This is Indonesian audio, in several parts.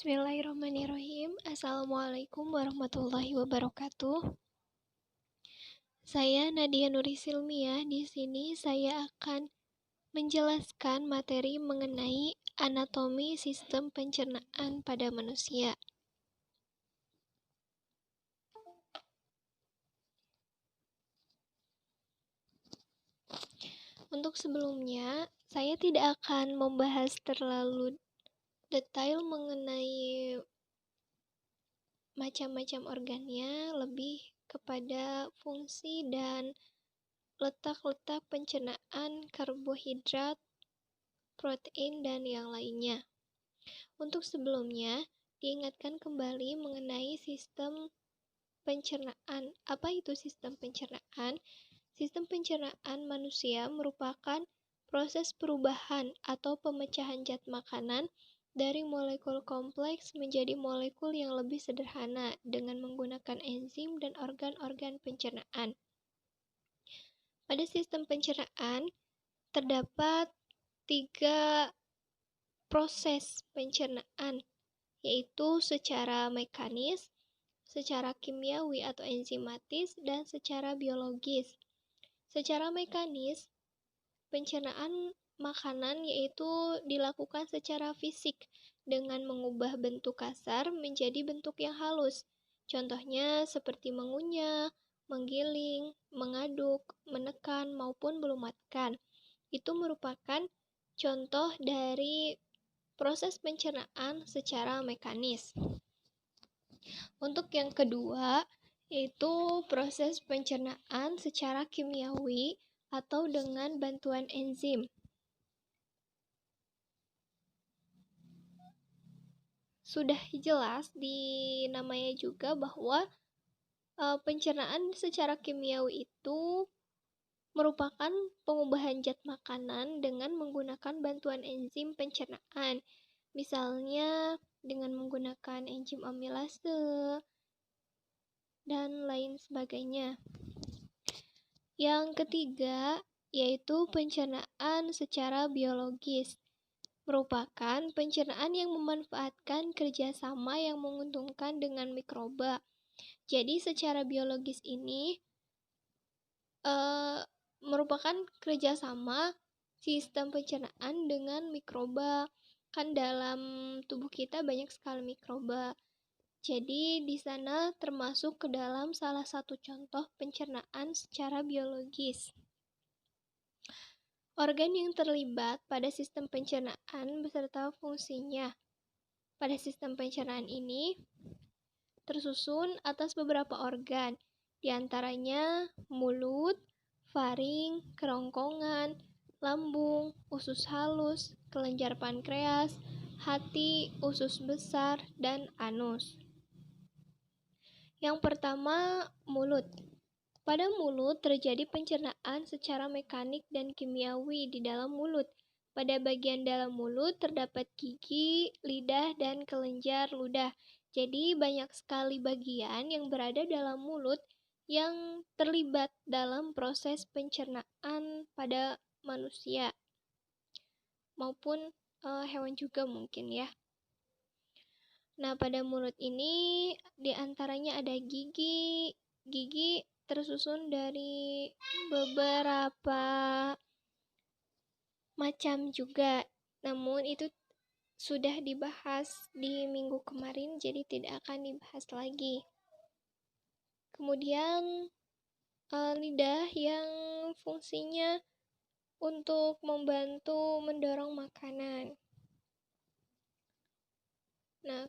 Bismillahirrahmanirrahim. Assalamualaikum warahmatullahi wabarakatuh. Saya Nadia Nuri Silmia. Di sini saya akan menjelaskan materi mengenai anatomi sistem pencernaan pada manusia. Untuk sebelumnya, saya tidak akan membahas terlalu detail mengenai macam-macam organnya, lebih kepada fungsi dan letak-letak pencernaan karbohidrat, protein, dan yang lainnya. Untuk sebelumnya, diingatkan kembali mengenai sistem pencernaan. Apa itu sistem pencernaan? Sistem pencernaan manusia merupakan proses perubahan atau pemecahan zat makanan dari molekul kompleks menjadi molekul yang lebih sederhana dengan menggunakan enzim dan organ-organ pencernaan. Pada sistem pencernaan terdapat 3 proses pencernaan, yaitu secara mekanis, secara kimiawi atau enzimatis, dan secara biologis. Secara mekanis, pencernaan makanan yaitu dilakukan secara fisik dengan mengubah bentuk kasar menjadi bentuk yang halus. Contohnya seperti mengunyah, menggiling, mengaduk, menekan, maupun melumatkan. Itu merupakan contoh dari proses pencernaan secara mekanis. Untuk yang kedua, yaitu proses pencernaan secara kimiawi atau dengan bantuan enzim. Sudah jelas di namanya juga bahwa pencernaan secara kimiawi itu merupakan pengubahan zat makanan dengan menggunakan bantuan enzim pencernaan. Misalnya dengan menggunakan enzim amilase dan lain sebagainya. Yang ketiga, yaitu pencernaan secara biologis. Merupakan pencernaan yang memanfaatkan kerjasama yang menguntungkan dengan mikroba. Jadi secara biologis ini merupakan kerjasama sistem pencernaan dengan mikroba. Kan dalam tubuh kita banyak sekali mikroba. Jadi di sana termasuk ke dalam salah satu contoh pencernaan secara biologis. Organ yang terlibat pada sistem pencernaan beserta fungsinya. Pada sistem pencernaan ini tersusun atas beberapa organ, di antaranya mulut, faring, kerongkongan, lambung, usus halus, kelenjar pankreas, hati, usus besar, dan anus. Yang pertama, mulut. Pada mulut terjadi pencernaan secara mekanik dan kimiawi di dalam mulut. Pada bagian dalam mulut terdapat gigi, lidah, dan kelenjar ludah. Jadi banyak sekali bagian yang berada dalam mulut yang terlibat dalam proses pencernaan pada manusia maupun hewan juga mungkin ya. Nah, pada mulut ini diantaranya ada gigi. Gigi tersusun dari beberapa macam juga. Namun itu sudah dibahas di minggu kemarin, jadi tidak akan dibahas lagi. Kemudian lidah yang fungsinya untuk membantu mendorong makanan. Nah,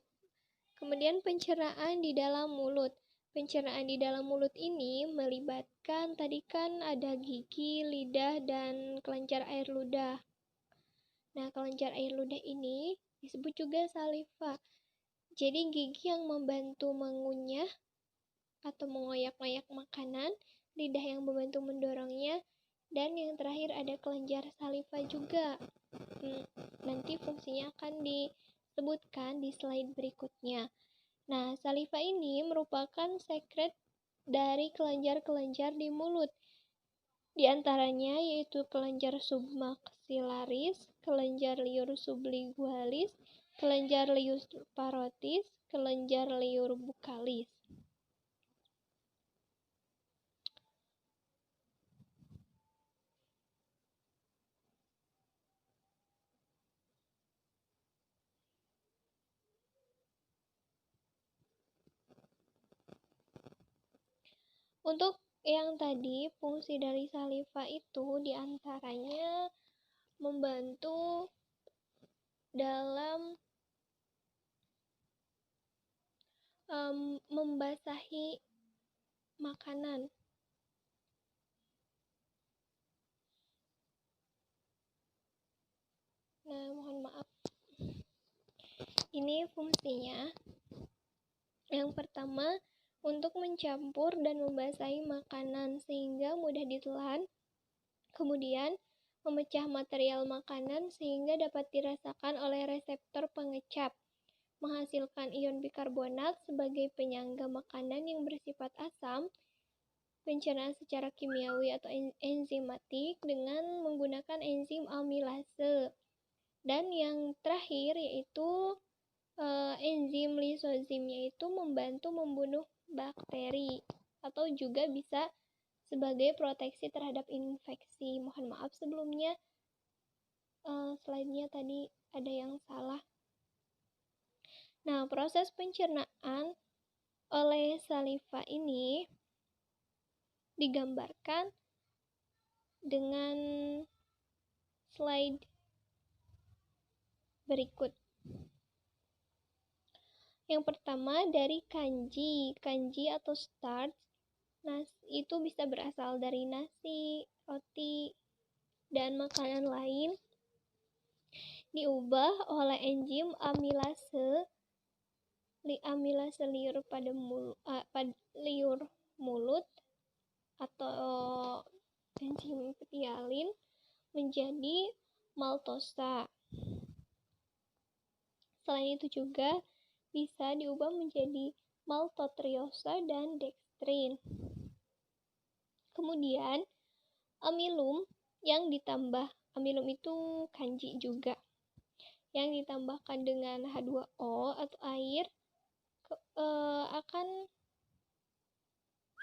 kemudian pencernaan di dalam mulut. Pencernaan di dalam mulut ini melibatkan tadi kan ada gigi, lidah, dan kelenjar air ludah. Nah, kelenjar air ludah ini disebut juga saliva. Jadi gigi yang membantu mengunyah atau mengoyak-ngoyak makanan, lidah yang membantu mendorongnya, dan yang terakhir ada kelenjar saliva juga. Nanti fungsinya akan disebutkan di slide berikutnya. Nah, saliva ini merupakan sekret dari kelenjar-kelenjar di mulut. Di antaranya yaitu kelenjar submaxillaris, kelenjar liur sublingualis, kelenjar liur parotis, kelenjar liur bukalis. Untuk yang tadi, fungsi dari saliva itu diantaranya membantu dalam membasahi makanan. Nah, mohon maaf. Ini fungsinya. Yang pertama, untuk mencampur dan membasahi makanan sehingga mudah ditelan. Kemudian, memecah material makanan sehingga dapat dirasakan oleh reseptor pengecap. Menghasilkan ion bikarbonat sebagai penyangga makanan yang bersifat asam. Pencernaan secara kimiawi atau enzimatik dengan menggunakan enzim amilase. Dan yang terakhir yaitu enzim lisozimnya itu membantu membunuh bakteri atau juga bisa sebagai proteksi terhadap infeksi. Mohon maaf sebelumnya slide-nya tadi ada yang salah. Nah, proses pencernaan oleh saliva ini digambarkan dengan slide berikut. Yang pertama dari kanji atau starch. Itu bisa berasal dari nasi, roti, dan makanan lain. Diubah oleh enzim amilase liur pada liur mulut atau enzim petialin menjadi maltosa. Selain itu juga bisa diubah menjadi maltotriosa dan dextrin. Kemudian amilum yang ditambah, amilum itu kanji juga, yang ditambahkan dengan H2O atau air akan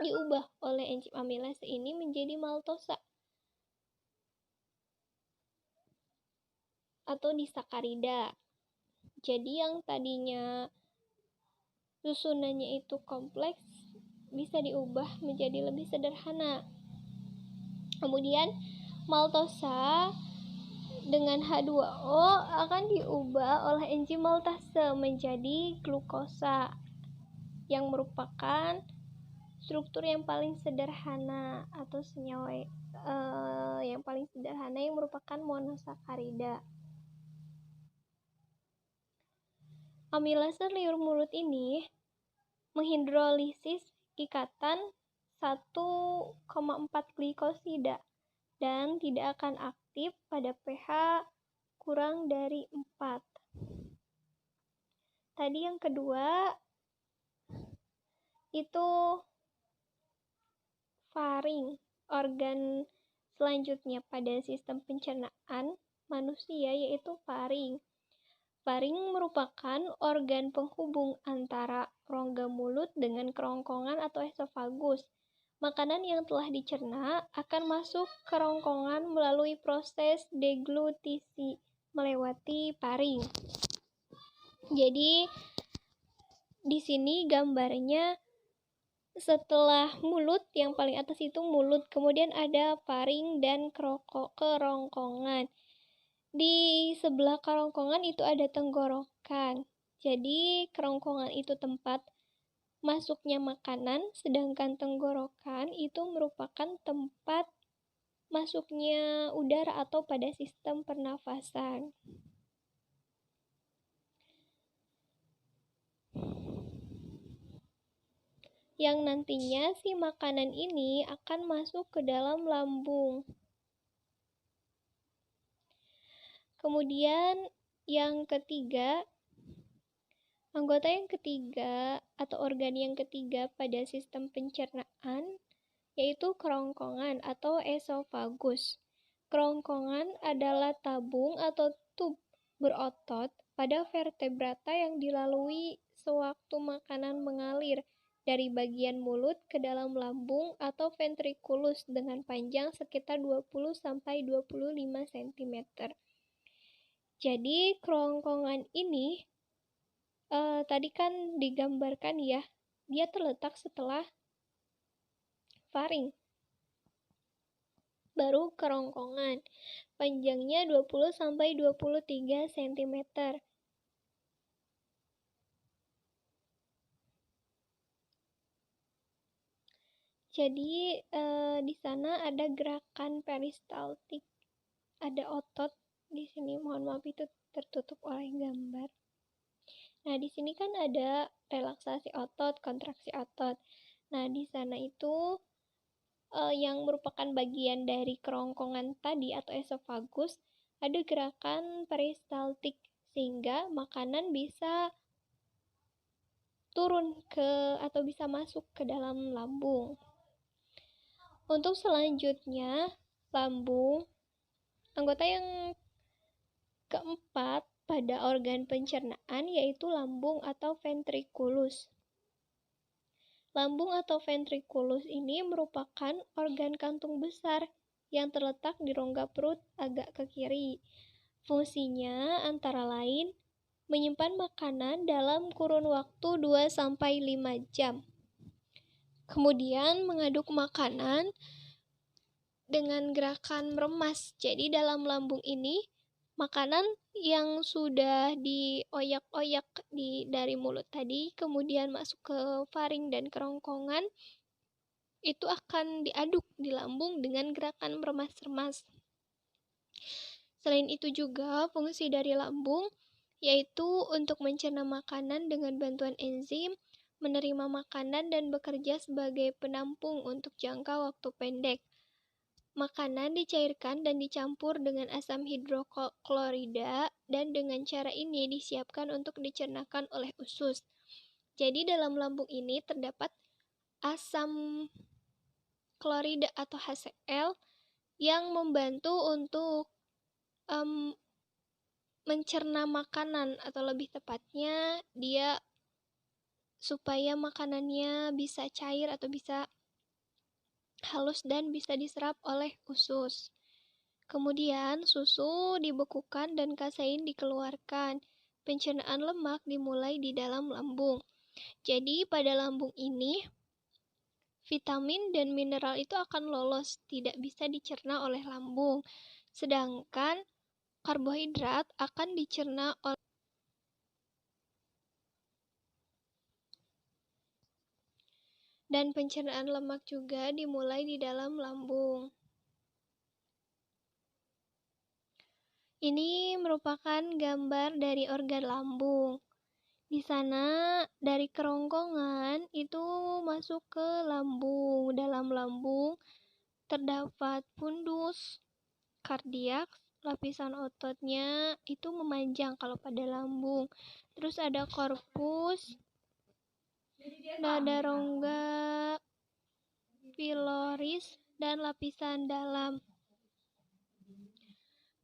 diubah oleh enzim amilase ini menjadi maltosa atau disakarida. Jadi yang tadinya susunannya itu kompleks bisa diubah menjadi lebih sederhana. Kemudian maltosa dengan H2O akan diubah oleh enzim maltase menjadi glukosa yang merupakan struktur yang paling sederhana atau senyawa yang paling sederhana yang merupakan monosakarida. Amilase liur mulut ini menghidrolisis ikatan 1,4 glikosida dan tidak akan aktif pada pH kurang dari 4. Tadi yang kedua itu faring, organ selanjutnya pada sistem pencernaan manusia yaitu faring. Faring merupakan organ penghubung antara rongga mulut dengan kerongkongan atau esofagus. Makanan yang telah dicerna akan masuk ke kerongkongan melalui proses deglutisi melewati faring. Jadi di sini gambarnya setelah mulut, yang paling atas itu mulut, kemudian ada faring dan kerongkongan. Di sebelah kerongkongan itu ada tenggorokan. Jadi kerongkongan itu tempat masuknya makanan, sedangkan tenggorokan itu merupakan tempat masuknya udara atau pada sistem pernafasan. Yang nantinya si makanan ini akan masuk ke dalam lambung. Kemudian yang ketiga, anggota yang ketiga atau organ yang ketiga pada sistem pencernaan yaitu kerongkongan atau esofagus. Kerongkongan adalah tabung atau tub berotot pada vertebrata yang dilalui sewaktu makanan mengalir dari bagian mulut ke dalam lambung atau ventriculus dengan panjang sekitar 20-25 cm. Jadi kerongkongan ini tadi kan digambarkan ya, dia terletak setelah faring. Baru kerongkongan, panjangnya 20-23 cm. Jadi di sana ada gerakan peristaltik, ada otot di sini. Mohon maaf itu tertutup oleh gambar. Nah, di sini kan ada relaksasi otot, kontraksi otot. Nah, di sana itu yang merupakan bagian dari kerongkongan tadi atau esofagus, ada gerakan peristaltik sehingga makanan bisa turun ke atau bisa masuk ke dalam lambung. Untuk selanjutnya, lambung. Anggota yang keempat pada organ pencernaan yaitu lambung atau ventriculus. Lambung atau ventriculus ini merupakan organ kantung besar yang terletak di rongga perut agak ke kiri. Fungsinya antara lain menyimpan makanan dalam kurun waktu 2-5 jam. Kemudian mengaduk makanan dengan gerakan meremas. Jadi dalam lambung ini makanan yang sudah dioyak-oyak dari mulut tadi kemudian masuk ke faring dan kerongkongan itu akan diaduk di lambung dengan gerakan meremas-remas. Selain itu juga fungsi dari lambung yaitu untuk mencerna makanan dengan bantuan enzim, menerima makanan dan bekerja sebagai penampung untuk jangka waktu pendek. Makanan dicairkan dan dicampur dengan asam hidroklorida dan dengan cara ini disiapkan untuk dicernakan oleh usus. Jadi dalam lambung ini terdapat asam klorida atau HCl yang membantu untuk mencerna makanan atau lebih tepatnya dia supaya makanannya bisa cair atau bisa halus dan bisa diserap oleh usus. Kemudian susu dibekukan dan kasein dikeluarkan. Pencernaan lemak dimulai di dalam lambung. Jadi pada lambung ini vitamin dan mineral itu akan lolos, tidak bisa dicerna oleh lambung. Sedangkan karbohidrat akan dicerna oleh dan pencernaan lemak juga dimulai di dalam lambung. Ini merupakan gambar dari organ lambung. Di sana dari kerongkongan itu masuk ke lambung. Dalam lambung terdapat fundus, kardiak, lapisan ototnya itu memanjang kalau pada lambung. Terus ada korpus, dada rongga, piloris, dan lapisan dalam.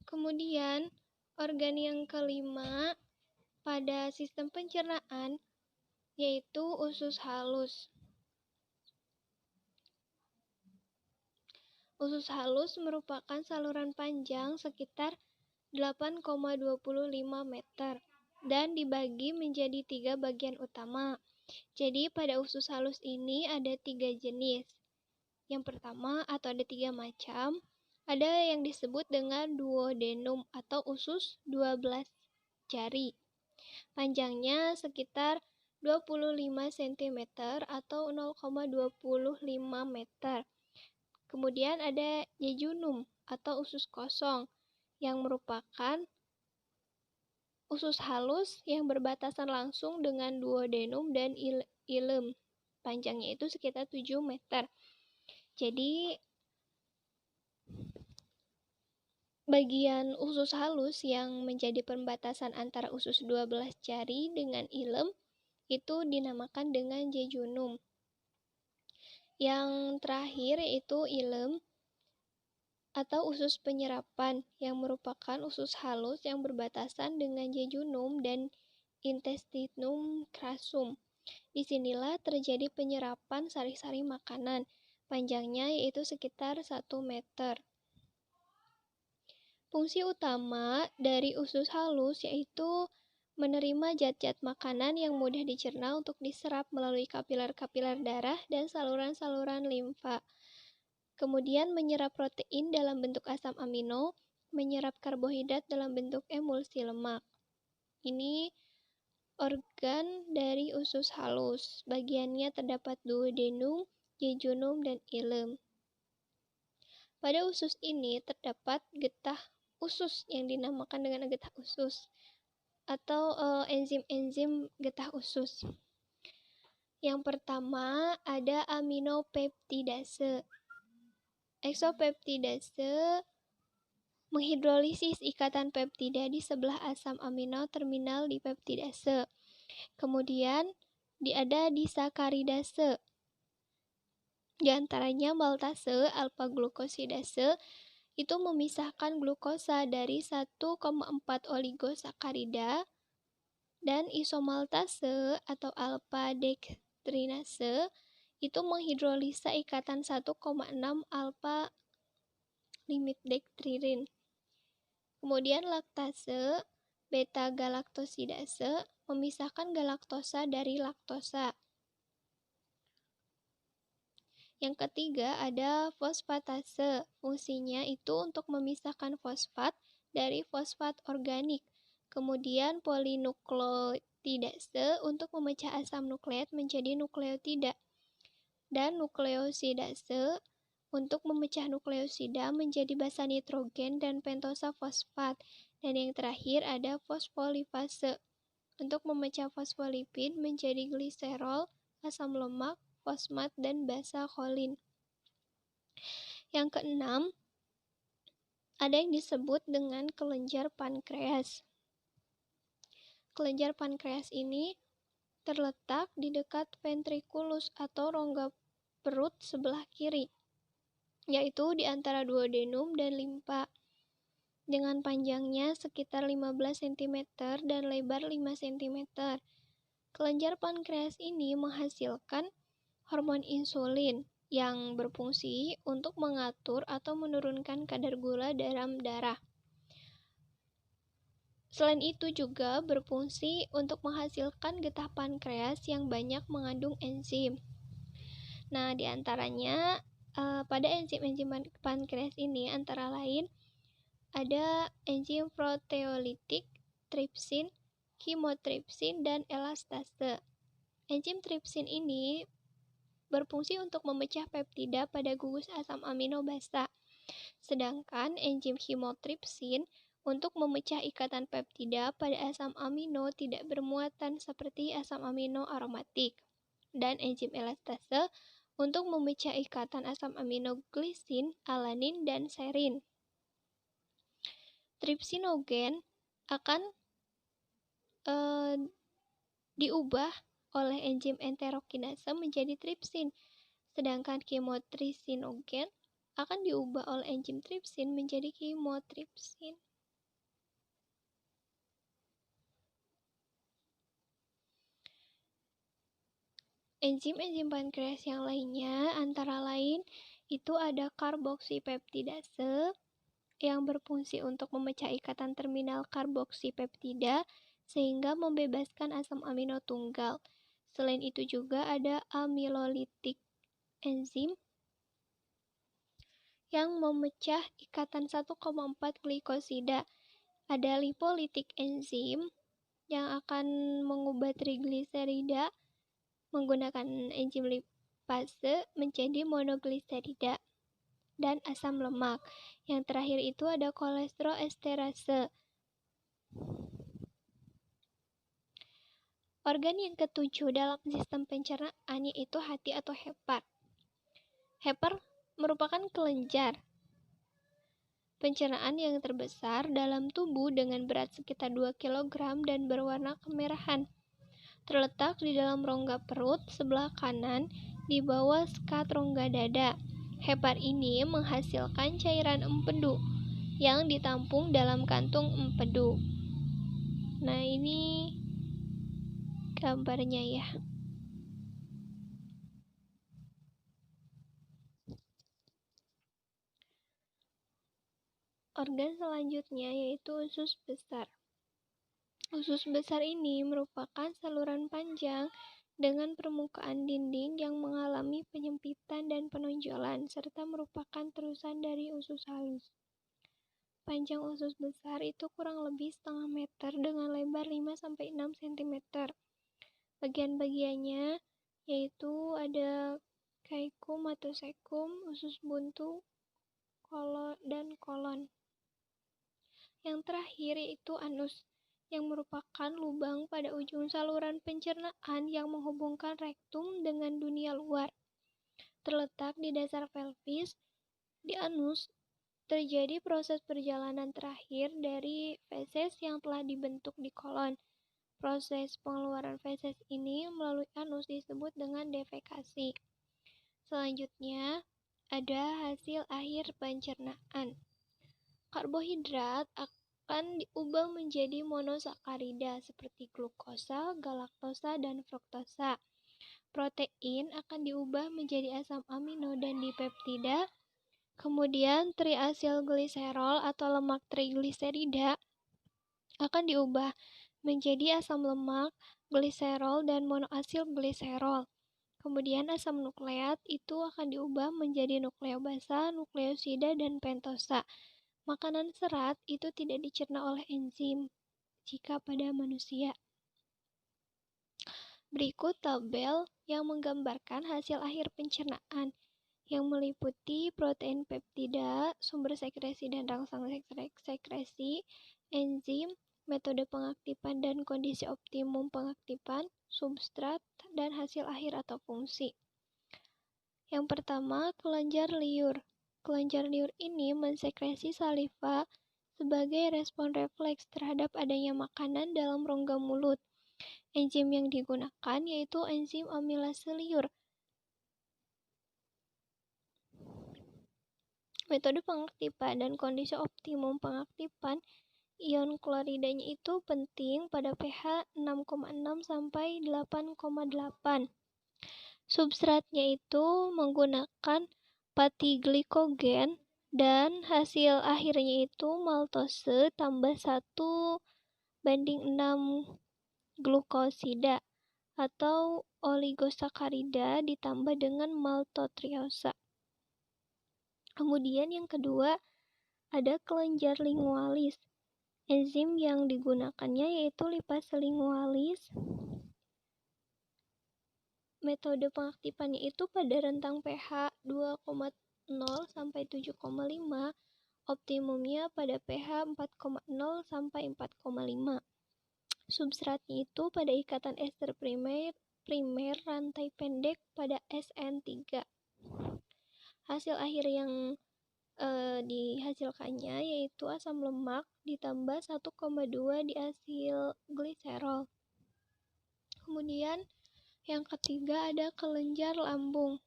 Kemudian organ yang kelima pada sistem pencernaan yaitu usus halus. Usus halus merupakan saluran panjang sekitar 8,25 meter dan dibagi menjadi 3 bagian utama. Jadi pada usus halus ini ada 3 jenis. Yang pertama atau ada 3 macam, ada yang disebut dengan duodenum atau usus 12 jari. Panjangnya sekitar 25 cm atau 0,25 meter. Kemudian ada jejunum atau usus kosong yang merupakan usus halus yang berbatasan langsung dengan duodenum dan ilem. Panjangnya itu sekitar 7 meter. Jadi bagian usus halus yang menjadi pembatasan antara usus 12 jari dengan ilem itu dinamakan dengan jejunum. Yang terakhir yaitu ilem atau usus penyerapan, yang merupakan usus halus yang berbatasan dengan jejunum dan intestinum crassum. Disinilah terjadi penyerapan sari-sari makanan, panjangnya yaitu sekitar 1 meter. Fungsi utama dari usus halus yaitu menerima zat-zat makanan yang mudah dicerna untuk diserap melalui kapiler-kapiler darah dan saluran-saluran limfa. Kemudian menyerap protein dalam bentuk asam amino, menyerap karbohidrat dalam bentuk emulsi lemak. Ini organ dari usus halus. Bagiannya terdapat duodenum, jejunum, dan ileum. Pada usus ini terdapat getah usus yang dinamakan dengan getah usus atau enzim-enzim getah usus. Yang pertama ada aminopeptidase. Eksopeptidase menghidrolisis ikatan peptida di sebelah asam amino terminal di peptidase. Kemudian ada disakaridase. Di antaranya maltase, alpha-glukosidase itu memisahkan glukosa dari 1,4 oligosakarida, dan isomaltase atau alpha-dekstrinase itu menghidrolisa ikatan 1,6 alpha-limidekstririn. Kemudian laktase, beta-galaktosidase memisahkan galaktosa dari laktosa. Yang ketiga ada fosfatase. Fungsinya itu untuk memisahkan fosfat dari fosfat organik. Kemudian polinukleotidase untuk memecah asam nukleat menjadi nukleotida. Dan nukleosidase untuk memecah nukleosida menjadi basa nitrogen dan pentosa fosfat. Dan yang terakhir ada fosfolipase untuk memecah fosfolipid menjadi gliserol, asam lemak, fosfat, dan basa kolin. Yang keenam, ada yang disebut dengan kelenjar pankreas. Kelenjar pankreas ini terletak di dekat ventriculus atau rongga perut sebelah kiri, yaitu di antara duodenum dan limfa, dengan panjangnya sekitar 15 cm dan lebar 5 cm. Kelenjar pankreas ini menghasilkan hormon insulin yang berfungsi untuk mengatur atau menurunkan kadar gula dalam darah. Selain itu juga berfungsi untuk menghasilkan getah pankreas yang banyak mengandung enzim. Nah, di antaranya pada enzim-enzim pankreas ini antara lain ada enzim proteolitik, tripsin, chymotrypsin, dan elastase. Enzim tripsin ini berfungsi untuk memecah peptida pada gugus asam amino basa. Sedangkan enzim chymotrypsin untuk memecah ikatan peptida pada asam amino tidak bermuatan seperti asam amino aromatik. Dan enzim elastase untuk memecah ikatan asam amino glisin, alanin, dan serin. Tripsinogen akan diubah oleh enzim enterokinase menjadi tripsin, sedangkan chymotrypsinogen akan diubah oleh enzim tripsin menjadi chymotrypsin. Enzim-enzim pankreas yang lainnya antara lain itu ada karboksipeptidase yang berfungsi untuk memecah ikatan terminal karboksipeptida sehingga membebaskan asam amino tunggal. Selain itu juga ada amilolitik enzim yang memecah ikatan 1,4 glikosida. Ada lipolitik enzim yang akan mengubah trigliserida menggunakan enzim lipase menjadi monogliserida dan asam lemak. Yang terakhir itu ada kolesterol-esterase. Organ yang ketujuh dalam sistem pencernaan yaitu hati atau hepar. Hepar merupakan kelenjar pencernaan yang terbesar dalam tubuh dengan berat sekitar 2 kg dan berwarna kemerahan. Terletak di dalam rongga perut sebelah kanan di bawah skat rongga dada. Hepar ini menghasilkan cairan empedu yang ditampung dalam kantung empedu. Nah, ini gambarnya ya. Organ selanjutnya yaitu usus besar. Usus besar ini merupakan saluran panjang dengan permukaan dinding yang mengalami penyempitan dan penonjolan, serta merupakan terusan dari usus halus. Panjang usus besar itu kurang lebih setengah meter dengan lebar 5-6 cm. Bagian-bagiannya yaitu ada caecum atau cecum, usus buntu, dan kolon. Yang terakhir yaitu anus, yang merupakan lubang pada ujung saluran pencernaan yang menghubungkan rektum dengan dunia luar. Terletak di dasar pelvis, di anus terjadi proses perjalanan terakhir dari feses yang telah dibentuk di kolon. Proses pengeluaran feses ini melalui anus disebut dengan defekasi. Selanjutnya, ada hasil akhir pencernaan. Karbohidrat akan diubah menjadi monosakarida seperti glukosa, galaktosa, dan fruktosa. Protein akan diubah menjadi asam amino dan dipeptida. Kemudian triasilgliserol atau lemak trigliserida akan diubah menjadi asam lemak, gliserol, dan monoasil gliserol. Kemudian asam nukleat itu akan diubah menjadi nukleobasa, nukleosida, dan pentosa. Makanan serat itu tidak dicerna oleh enzim jika pada manusia. Berikut tabel yang menggambarkan hasil akhir pencernaan yang meliputi protein peptida, sumber sekresi dan rangsang sekresi, enzim, metode pengaktifan dan kondisi optimum pengaktifan, substrat, dan hasil akhir atau fungsi. Yang pertama, kelenjar liur. Kelenjar liur ini mensekresi saliva sebagai respon refleks terhadap adanya makanan dalam rongga mulut. Enzim yang digunakan yaitu enzim amilase liur. Metode pengaktifan dan kondisi optimum pengaktifan, ion kloridanya itu penting pada pH 6,6 sampai 8,8. Substratnya itu menggunakan patiglikogen dan hasil akhirnya itu maltose tambah 1:6 glukosida atau oligosakarida ditambah dengan maltotriosa. Kemudian yang kedua ada kelenjar lingualis. Enzim yang digunakannya yaitu lipase lingualis. Metode pengaktifannya itu pada rentang pH 2,0 sampai 7,5, optimumnya pada pH 4,0 sampai 4,5. Substratnya itu pada ikatan ester primer rantai pendek pada SN3. Hasil akhir yang dihasilkannya yaitu asam lemak ditambah 1,2 diasil gliserol. Kemudian yang ketiga ada kelenjar lambung.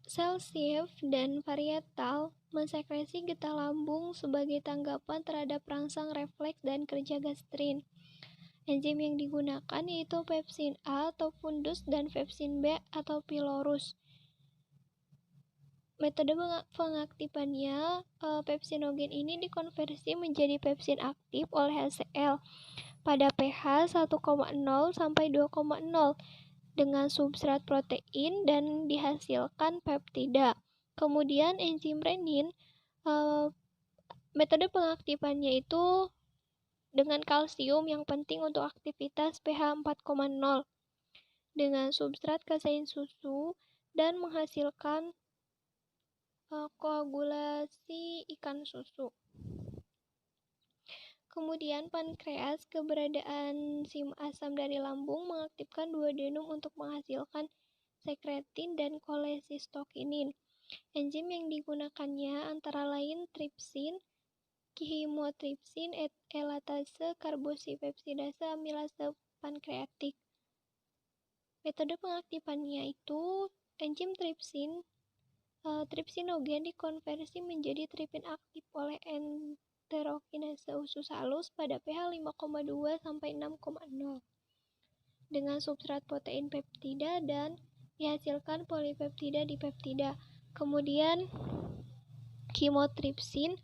Sel Schiff dan parietal mensekresi getah lambung sebagai tanggapan terhadap rangsang refleks dan kerja gastrin. Enzim yang digunakan yaitu pepsin A atau fundus dan pepsin B atau pylorus. Metode pengaktifannya, pepsinogen ini dikonversi menjadi pepsin aktif oleh HCl pada pH 1,0 sampai 2,0 dengan substrat protein dan dihasilkan peptida. Kemudian enzim renin, metode pengaktifannya itu dengan kalsium yang penting untuk aktivitas pH 4,0 dengan substrat kasein susu dan menghasilkan koagulasi ikan susu. Kemudian pankreas, keberadaan enzim asam dari lambung mengaktifkan duodenum untuk menghasilkan sekretin dan kolecisstokinin. Enzim yang digunakannya antara lain tripsin, chymotrypsin, elatase, karbosipepsidase, amilase pankreatik. Metode pengaktifannya itu enzim tripsinogen dikonversi menjadi tripsin aktif oleh enterokinase usus halus pada pH 5,2 sampai 6,0 dengan substrat protein peptida dan dihasilkan polipeptida di peptida. Kemudian kimotripsin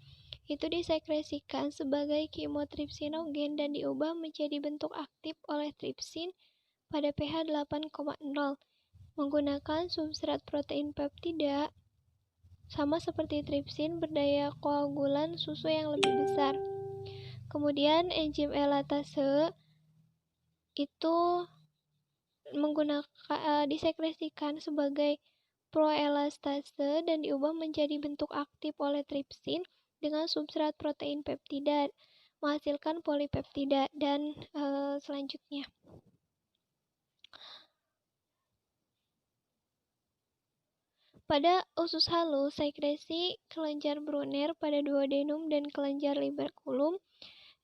itu disekresikan sebagai kimotripsinogen dan diubah menjadi bentuk aktif oleh tripsin pada pH 8,0 menggunakan substrat protein peptida sama seperti tripsin berdaya koagulan susu yang lebih besar. Kemudian enzim elatase itu disekresikan sebagai proelastase dan diubah menjadi bentuk aktif oleh tripsin dengan substrat protein peptida menghasilkan polipeptida dan selanjutnya. Pada usus halus, sekresi kelenjar Brunner pada duodenum dan kelenjar liberculum.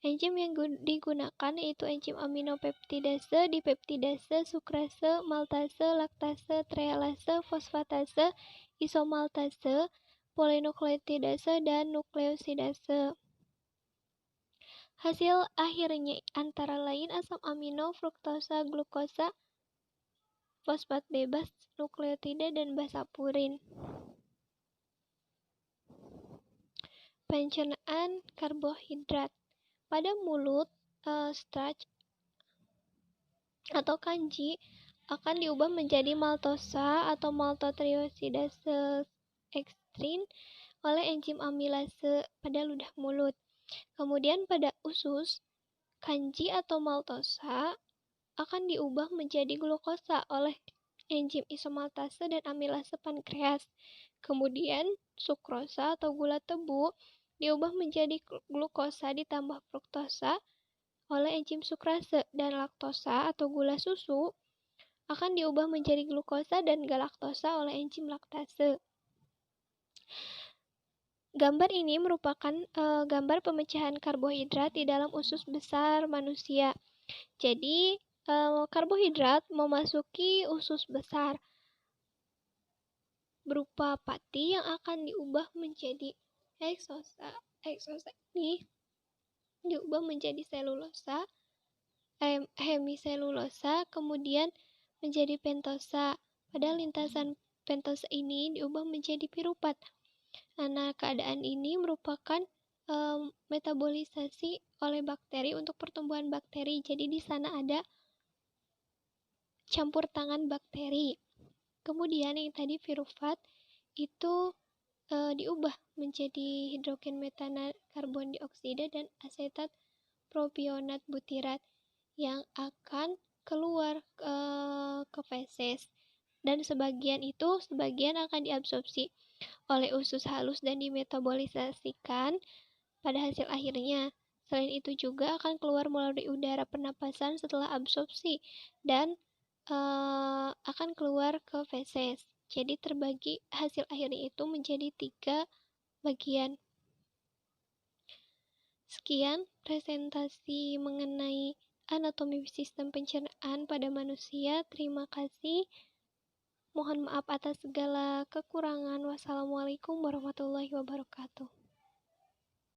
Enzim yang digunakan yaitu enzim aminopeptidase, dipeptidase, sukrase, maltase, laktase, trehalase, fosfatase, isomaltase, polinukleotidase, dan nukleosidase. Hasil akhirnya antara lain asam amino, fruktosa, glukosa, fosfat bebas, nukleotida, dan basa purin. Pencernaan karbohidrat. Pada mulut, starch atau kanji akan diubah menjadi maltosa atau maltotriosidase ekstrin oleh enzim amilase pada ludah mulut. Kemudian pada usus, kanji atau maltosa akan diubah menjadi glukosa oleh enzim isomaltase dan amilase pankreas. Kemudian sukrosa atau gula tebu diubah menjadi glukosa ditambah fruktosa oleh enzim sukrase, dan laktosa atau gula susu akan diubah menjadi glukosa dan galaktosa oleh enzim laktase. Gambar ini merupakan gambar pemecahan karbohidrat di dalam usus besar manusia. Jadi, karbohidrat memasuki usus besar berupa pati yang akan diubah menjadi heksosa. Heksosa ini diubah menjadi selulosa, hemiselulosa, kemudian menjadi pentosa. Pada lintasan pentosa ini diubah menjadi piruvat. Nah, keadaan ini merupakan metabolisasi oleh bakteri untuk pertumbuhan bakteri. Jadi di sana ada campur tangan bakteri. Kemudian yang tadi piruvat itu diubah menjadi hidrogen metana karbon dioksida dan asetat propionat butirat yang akan keluar ke feses, dan sebagian akan diabsorpsi oleh usus halus dan dimetabolisasikan pada hasil akhirnya. Selain itu juga akan keluar melalui udara pernapasan setelah absorpsi dan akan keluar ke feses. Jadi terbagi hasil akhirnya itu menjadi 3 bagian. Sekian presentasi mengenai anatomi sistem pencernaan pada manusia. Terima kasih. Mohon maaf atas segala kekurangan. Wassalamualaikum warahmatullahi wabarakatuh.